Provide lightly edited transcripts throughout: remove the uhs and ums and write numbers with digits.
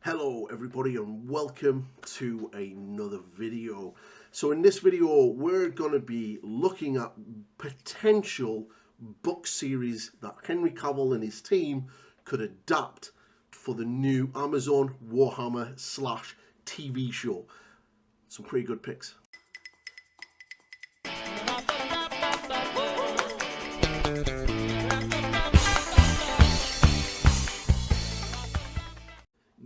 Hello everybody and welcome to another video. So in this video we're going to be looking at potential book series that Henry Cavill and his team could adapt for the new Amazon Warhammer / TV show. Some pretty good picks.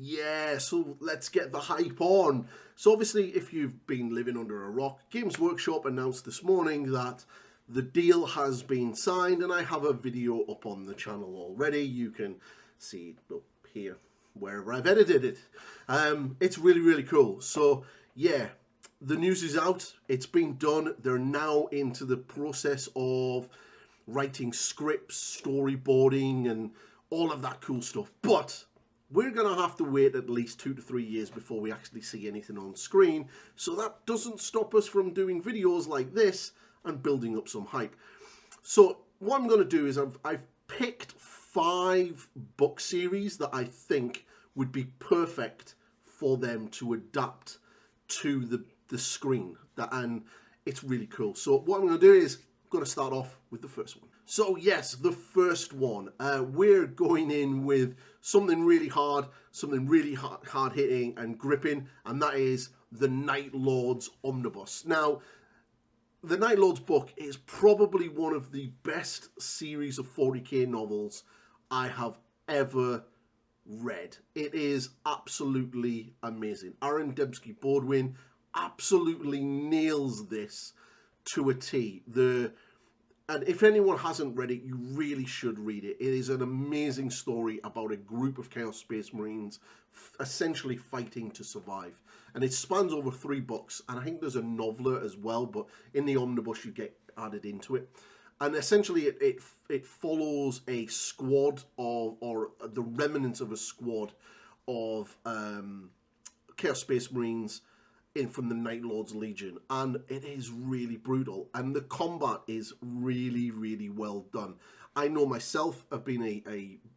Yeah, so let's get the hype on. So obviously, if you've been living under a rock, Games Workshop announced this morning that the deal has been signed, and I have a video up on the channel already. You can see it up here, wherever I've edited it. It's really, really cool. So yeah, the news is out. It's been done. They're now into the process of writing scripts, storyboarding, and all of that cool stuff. But we're going to have to wait at least 2 to 3 years before we actually see anything on screen. So that doesn't stop us from doing videos like this and building up some hype. So what I'm going to do is I've picked 5 book series that I think would be perfect for them to adapt to the screen. And it's really cool. So what I'm going to do is I'm going to start off with the first one. So yes, the first one, we're going in with something really hard, something really hard hitting and gripping, and that is the Night Lords Omnibus. Now, the Night Lords book is probably one of the best series of 40k novels I have ever read. It is absolutely amazing. Aaron Dembski-Baldwin absolutely nails this to a T. And if anyone hasn't read it, you really should read it. It is an amazing story about a group of Chaos Space Marines essentially fighting to survive. And it spans over 3 books, and I think there's a noveler as well, but in the omnibus you get added into it. And essentially it follows a squad of, or the remnants of a squad of Chaos Space Marines from the Night Lords Legion, and it is really brutal, and the combat is really, really well done. I know myself, I've been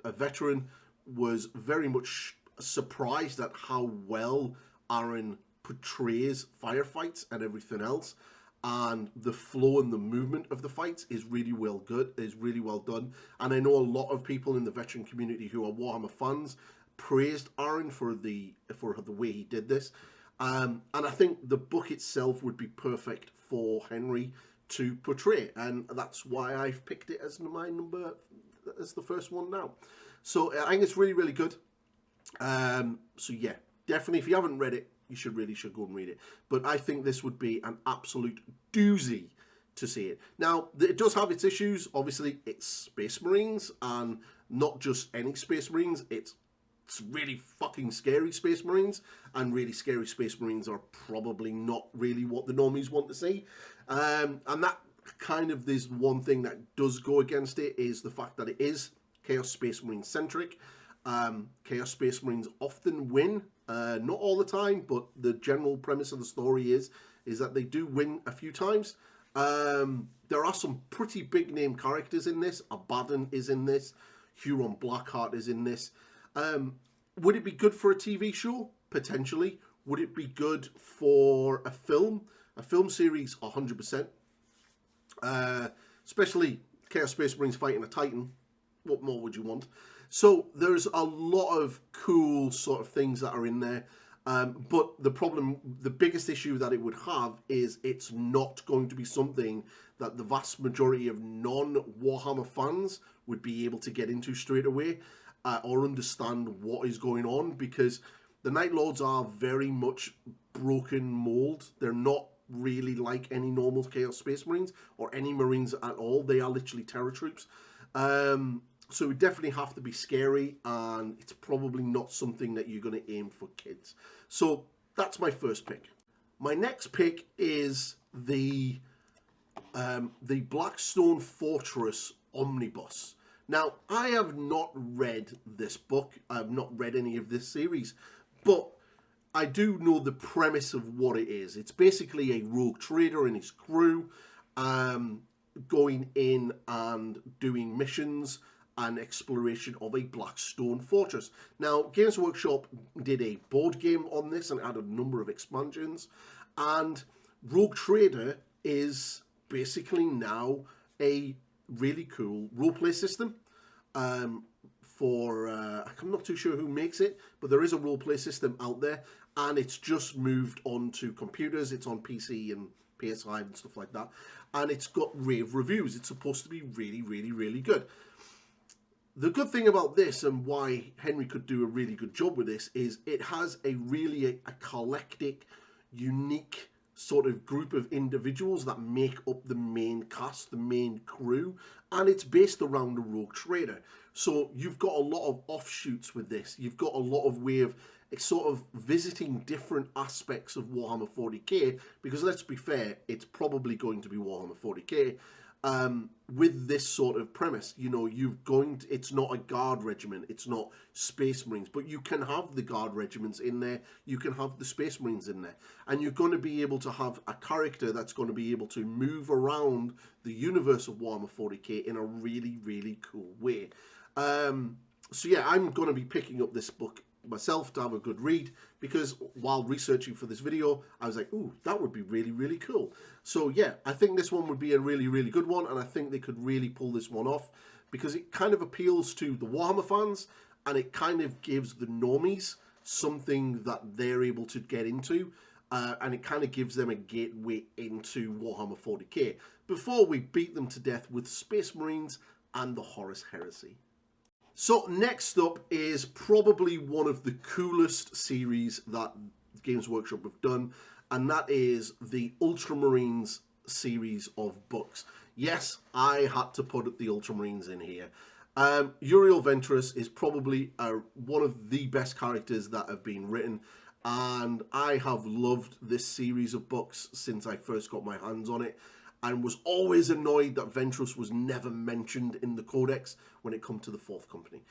a veteran, was very much surprised at how well Aaron portrays firefights and everything else, and the flow and the movement of the fights is really well done. And I know a lot of people in the veteran community who are Warhammer fans praised Aaron for the way he did this. And I think the book itself would be perfect for Henry to portray, and that's why I've picked it as my number, as the first one now. So I think it's really, really good. So yeah, definitely, if you haven't read it, you should go and read it. But I think this would be an absolute doozy to see it. Now, it does have its issues. Obviously, it's Space Marines, and not just any Space Marines. It's really fucking scary Space Marines, and really scary Space Marines are probably not really what the normies want to see. And that kind of, there's one thing that does go against it, is the fact that it is Chaos Space Marine centric. Chaos Space Marines often win, not all the time, but the general premise of the story is that they do win a few times. There are some pretty big name characters in this. Abaddon is in this. Huron Blackheart is in this. Would it be good for a TV show? Potentially. Would it be good for a film? A film series, 100%. Especially Chaos Space Marines fighting a Titan. What more would you want? So there's a lot of cool sort of things that are in there. But the biggest issue that it would have is it's not going to be something that the vast majority of non-Warhammer fans would be able to get into straight away. Or understand what is going on, because the Night Lords are very much broken mold. They're not really like any normal Chaos Space Marines or any Marines at all. They are literally terror troops. So it definitely have to be scary, and it's probably not something that you're going to aim for kids. So that's my first pick. My next pick is the Blackstone Fortress Omnibus. Now, I have not read this book. I have not read any of this series, but I do know the premise of what it is. It's basically a rogue trader and his crew going in and doing missions an exploration of a Blackstone fortress. Now, Games Workshop did a board game on this and added a number of expansions, and Rogue Trader is basically now a really cool roleplay system. I'm not too sure who makes it, but there is a roleplay system out there, and it's just moved on to computers. It's on PC and PS5 and stuff like that, and it's got rave reviews. It's supposed to be really, really, really good. The good thing about this, and why Henry could do a really good job with this, is it has a really eclectic, unique sort of group of individuals that make up the main cast, the main crew, and it's based around a rogue trader. So you've got a lot of offshoots with this. You've got a lot of way of sort of visiting different aspects of Warhammer 40k, because let's be fair, it's probably going to be Warhammer 40k. With this sort of premise, you know, it's not a guard regiment, it's not Space Marines, but you can have the guard regiments in there, you can have the Space Marines in there, and you're going to be able to have a character that's going to be able to move around the universe of Warhammer 40k in a really, really cool way. So yeah, I'm going to be picking up this book myself to have a good read, because while researching for this video, I was like, ooh, that would be really, really cool. So yeah, I think this one would be a really, really good one, and I think they could really pull this one off, because it kind of appeals to the Warhammer fans, and it kind of gives the normies something that they're able to get into, and it kind of gives them a gateway into Warhammer 40k, before we beat them to death with Space Marines and the Horus Heresy. So next up is probably one of the coolest series that Games Workshop have done, and that is the Ultramarines series of books. Yes, I had to put the Ultramarines in here. Uriel Ventress is probably one of the best characters that have been written, and I have loved this series of books since I first got my hands on it, and was always annoyed that Ventress was never mentioned in the Codex when it comes to the Fourth Company.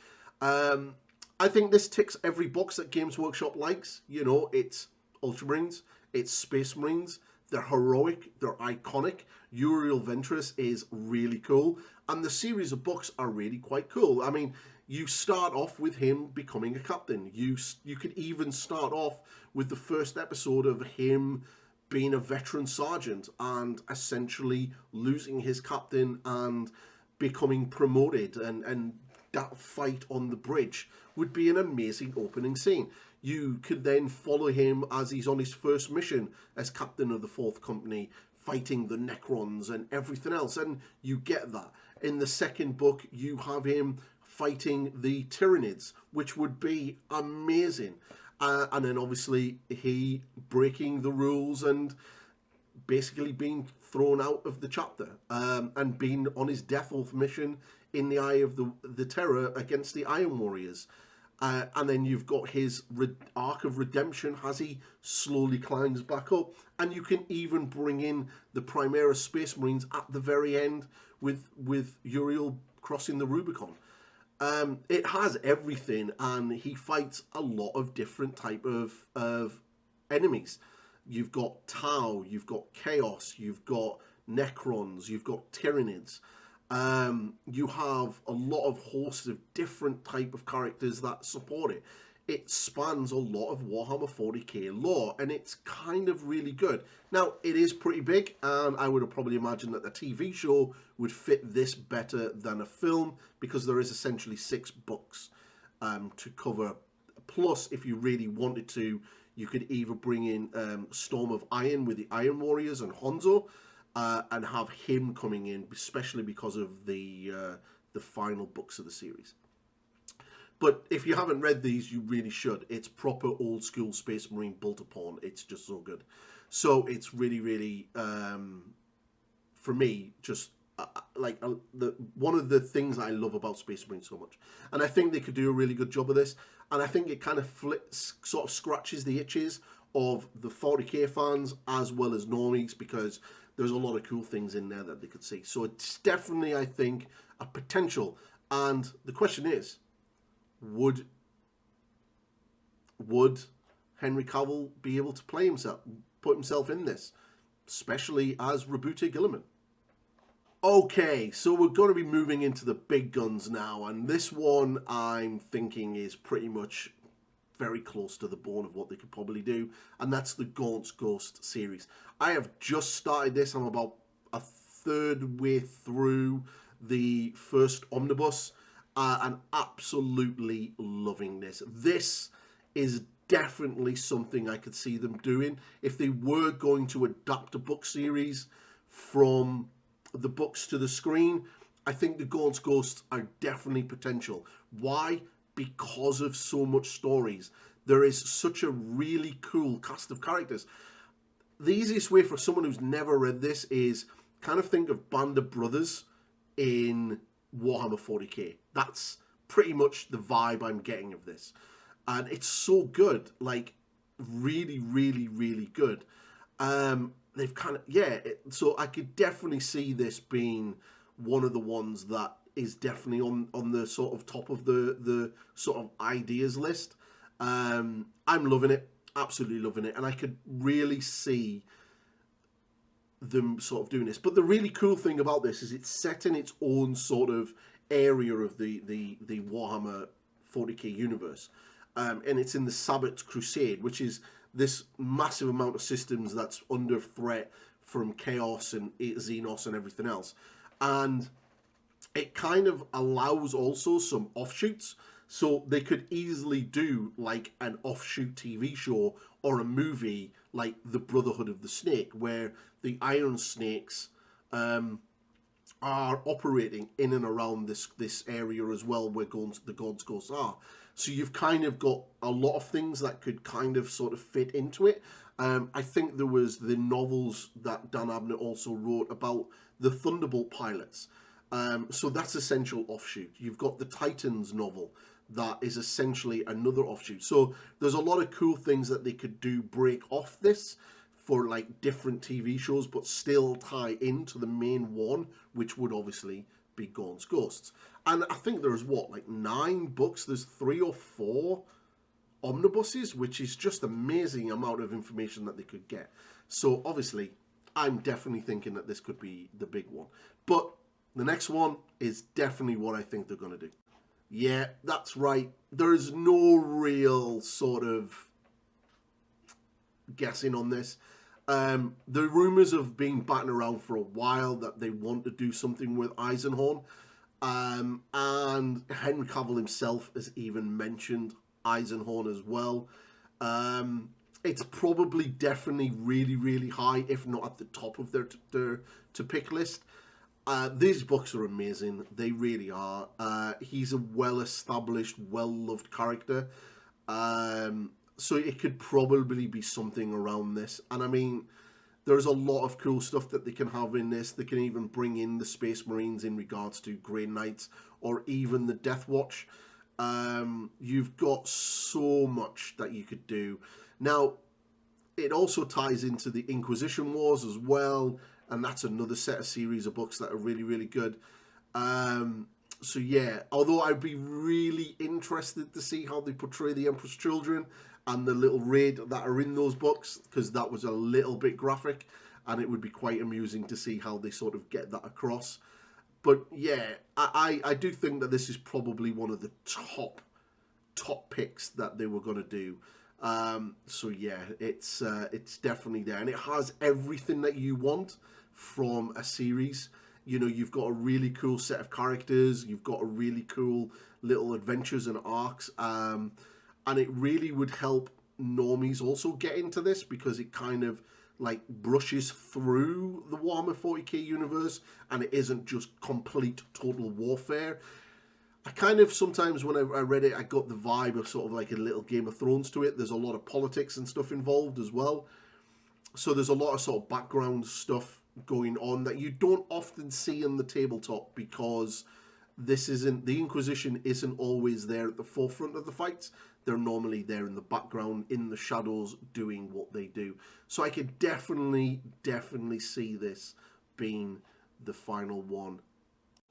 I think this ticks every box that Games Workshop likes. You know, it's Ultramarines, it's Space Marines, they're heroic, they're iconic. Uriel Ventress is really cool, and the series of books are really quite cool. I mean, you start off with him becoming a captain. You could even start off with the first episode of him being a veteran sergeant and essentially losing his captain and becoming promoted, and that fight on the bridge would be an amazing opening scene. You could then follow him as he's on his first mission as captain of the Fourth Company, fighting the Necrons and everything else, and you get that. In the second book, you have him fighting the Tyranids, which would be amazing. And then obviously he breaking the rules and basically being thrown out of the chapter, and being on his death oath mission in the Eye of the Terror against the Iron Warriors. And then you've got his arc of redemption as he slowly climbs back up. And you can even bring in the Primera Space Marines at the very end with Uriel crossing the Rubicon. It has everything, and he fights a lot of different type of enemies. You've got Tau, you've got Chaos, you've got Necrons, you've got Tyranids. You have a lot of hosts of different type of characters that support it. It spans a lot of Warhammer 40k lore, and it's kind of really good. Now, it is pretty big, and I would have probably imagined that the TV show would fit this better than a film, because there is essentially 6 books to cover. Plus, if you really wanted to, you could either bring in Storm of Iron with the Iron Warriors and Honzo, and have him coming in, especially because of the final books of the series. But if you haven't read these, you really should. It's proper old school Space Marine built upon. It's just so good. So it's really, really, for me, just one of the things I love about Space Marine so much. And I think they could do a really good job of this. And I think it kind of sort of scratches the itches of the 40k fans as well as normies, because there's a lot of cool things in there that they could see. So it's definitely, I think, a potential. And the question is, would Henry Cavill be able to play himself, put himself in this, especially as Rabute Gilliman? Okay, so we're going to be moving into the big guns now, and this one I'm thinking is pretty much very close to the bone of what they could probably do, and that's the Ganons Ghosts series. I have just started this. I'm about a third way through the first Omnibus, and absolutely loving this. This is definitely something I could see them doing if they were going to adapt a book series from the books to the screen. I think the Ganons Ghosts are definitely potential. Why? Because of so much stories. There is such a really cool cast of characters. The easiest way for someone who's never read this is kind of think of Band of Brothers in Warhammer 40k. That's pretty much the vibe I'm getting of this. And it's so good. Like, really, really, really good. They've kind of, so I could definitely see this being one of the ones that is definitely on the sort of top of the sort of ideas list. I'm loving it, absolutely loving it, and I could really see them sort of doing this. But the really cool thing about this is it's set in its own sort of area of the Warhammer 40k universe, and it's in the Sabbath Crusade, which is this massive amount of systems that's under threat from Chaos and Xenos and everything else. And it kind of allows also some offshoots. So they could easily do like an offshoot TV show or a movie like The Brotherhood of the Snake, where the Iron Snakes are operating in and around this area as well, where the Ganons Ghosts are. So you've kind of got a lot of things that could kind of sort of fit into it. I think there was the novels that Dan Abnett also wrote about the Thunderbolt pilots. So that's essential offshoot. You've got the Titans novel that is essentially another offshoot. So there's a lot of cool things that they could do, break off this for like different TV shows, but still tie into the main one, which would obviously be Ganons Ghosts. And I think there's like 9 books. There's 3 or 4 omnibuses, which is just amazing amount of information that they could get. So obviously, I'm definitely thinking that this could be the big one. But the next one is definitely what I think they're going to do. Yeah, that's right. There is no real sort of guessing on this. The rumours have been batting around for a while that they want to do something with Eisenhorn. And Henry Cavill himself has even mentioned Eisenhorn as well. It's probably definitely really, really high, if not at the top of their to-pick list. These books are amazing. They really are. He's a well-established, well-loved character. So it could probably be something around this. And I mean, there's a lot of cool stuff that they can have in this. They can even bring in the Space Marines in regards to Grey Knights or even the Death Watch. You've got so much that you could do. Now, it also ties into the Inquisition Wars as well. And that's another set of series of books that are really, really good. So yeah, although I'd be really interested to see how they portray the Emperor's Children and the little raid that are in those books, because that was a little bit graphic, and it would be quite amusing to see how they sort of get that across. But yeah, I do think that this is probably one of the top picks that they were going to do. So yeah, it's definitely there, and it has everything that you want from a series. You know, you've got a really cool set of characters, you've got a really cool little adventures and arcs, and it really would help normies also get into this, because it kind of like brushes through the Warhammer 40k universe, and it isn't just complete total warfare. I kind of, sometimes when I read it, I got the vibe of sort of like a little Game of Thrones to it. There's a lot of politics and stuff involved as well. So there's a lot of sort of background stuff going on that you don't often see in the tabletop, because the Inquisition isn't always there at the forefront of the fights. They're normally there in the background, in the shadows, doing what they do. So I could definitely see this being the final one.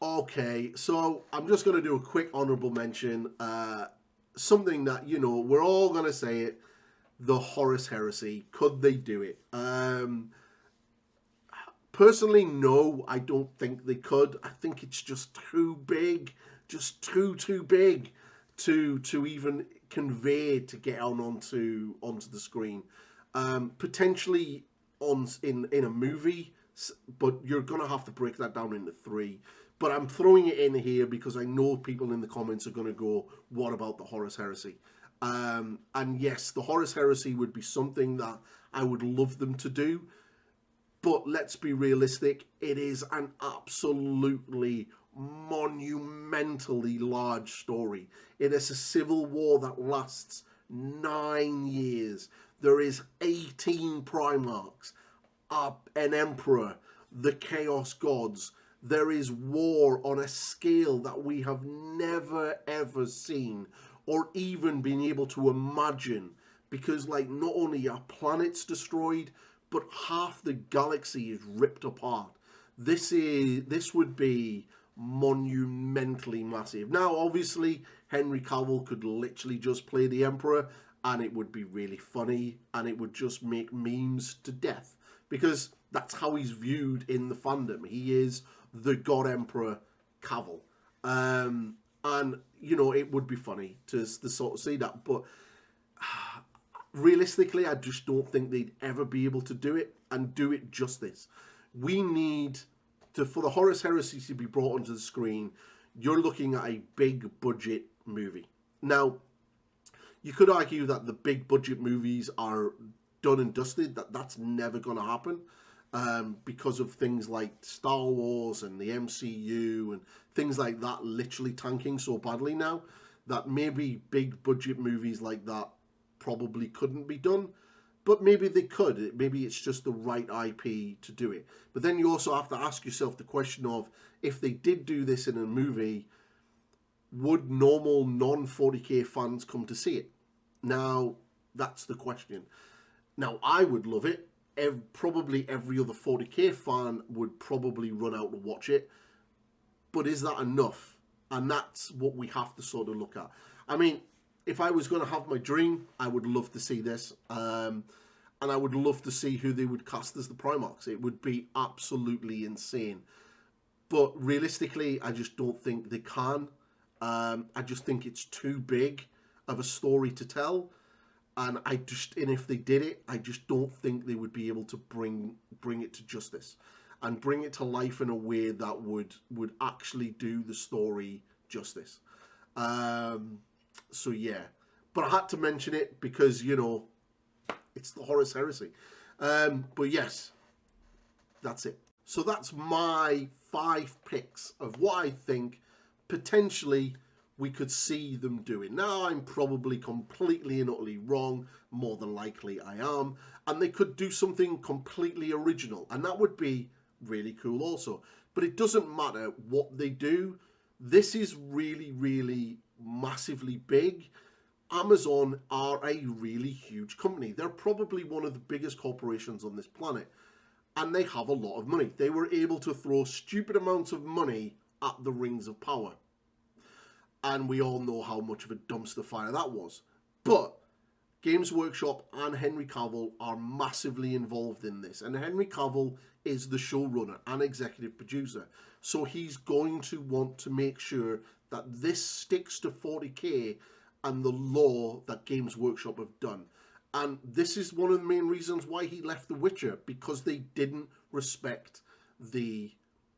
Okay, so I'm just going to do a quick honourable mention. Something that, you know, we're all going to say it. The Horus Heresy. Could they do it? Personally, no, I don't think they could. I think it's just too big, just too big to even convey to get onto the screen. Potentially in a movie, but you're gonna have to break that down into 3. But I'm throwing it in here because I know people in the comments are gonna go, "What about the Horus Heresy?" And yes, the Horus Heresy would be something that I would love them to do. But let's be realistic, it is an absolutely monumentally large story. It is a civil war that lasts 9 years. There is 18 Primarchs, an Emperor, the Chaos Gods. There is war on a scale that we have never ever seen or even been able to imagine. Because like not only are planets destroyed, but half the galaxy is ripped apart. This would be monumentally massive. Now, obviously, Henry Cavill could literally just play the Emperor, and it would be really funny, and it would just make memes to death, because that's how he's viewed in the fandom. He is the God Emperor Cavill, and you know, it would be funny to sort of see that, but realistically, I just don't think they'd ever be able to do it and do it justice. We need for the Horus Heresy to be brought onto the screen, you're looking at a big budget movie. Now, you could argue that the big budget movies are done and dusted, that's never going to happen because of things like Star Wars and the MCU and things like that literally tanking so badly now that maybe big budget movies like that probably couldn't be done, but maybe they could. Maybe it's just the right IP to do it. But then you also have to ask yourself the question of, if they did do this in a movie, would normal non-40k fans come to see it? Now, that's the question. Now, I would love it. Probably every other 40k fan would probably run out to watch it. But is that enough? And that's what we have to sort of look at. I mean, if I was going to have my dream, I would love to see this. And I would love to see who they would cast as the Primarchs. It would be absolutely insane. But realistically, I just don't think they can. I just think it's too big of a story to tell. And if they did it, I just don't think they would be able to bring it to justice and bring it to life in a way that would actually do the story justice. So yeah, but I had to mention it because, you know, it's the Horus Heresy. But yes, that's it. So that's my 5 picks of what I think potentially we could see them doing. Now, I'm probably completely and utterly wrong. More than likely I am. And they could do something completely original. And that would be really cool also. But it doesn't matter what they do. This is really, really massively big. Amazon are a really huge company. They're probably one of the biggest corporations on this planet. And they have a lot of money. They were able to throw stupid amounts of money at the Rings of Power. And we all know how much of a dumpster fire that was. But Games Workshop and Henry Cavill are massively involved in this. And Henry Cavill is the showrunner and executive producer. So he's going to want to make sure that this sticks to 40k and the lore that Games Workshop have done. And this is one of the main reasons why he left The Witcher, because they didn't respect the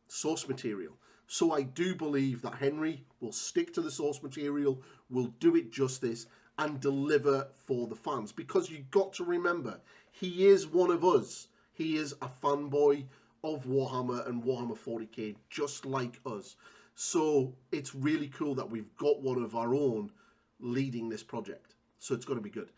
source material. So I do believe that Henry will stick to the source material, will do it justice, and deliver for the fans. Because you've got to remember, he is one of us. He is a fanboy of Warhammer and Warhammer 40k, just like us. So it's really cool that we've got one of our own leading this project. So it's going to be good.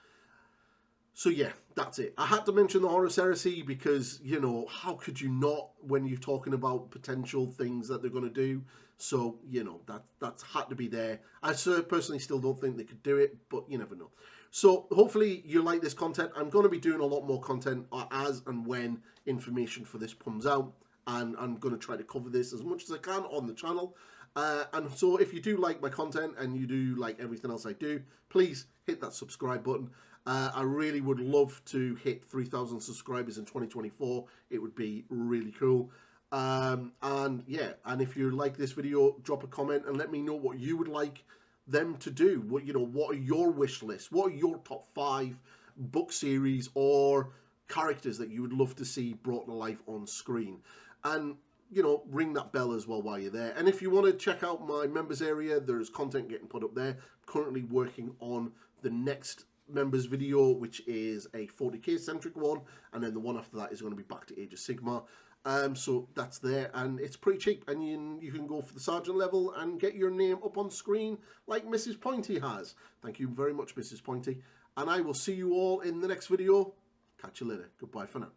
So yeah, that's it. I had to mention the Horus Heresy because, you know, how could you not when you're talking about potential things that they're going to do? So, you know, that's had to be there. I personally still don't think they could do it, but you never know. So hopefully you like this content. I'm going to be doing a lot more content as and when information for this comes out. And I'm going to try to cover this as much as I can on the channel. And so if you do like my content and you do like everything else I do, please hit that subscribe button. I really would love to hit 3,000 subscribers in 2024. It would be really cool. And yeah, and if you like this video, drop a comment and let me know what you would like them to do. What, you know, what are your wish lists? What are your top 5 book series or characters that you would love to see brought to life on screen? And, you know, ring that bell as well while you're there. And if you want to check out my members area, there's content getting put up there. I'm currently working on the next members video, which is a 40k centric one, and then the one after that is going to be back to Age of Sigmar. So that's there, and it's pretty cheap, and you can go for the sergeant level and get your name up on screen like Mrs. Pointy has. Thank you very much, Mrs. Pointy, and I will see you all in the next video. Catch you later. Goodbye for now.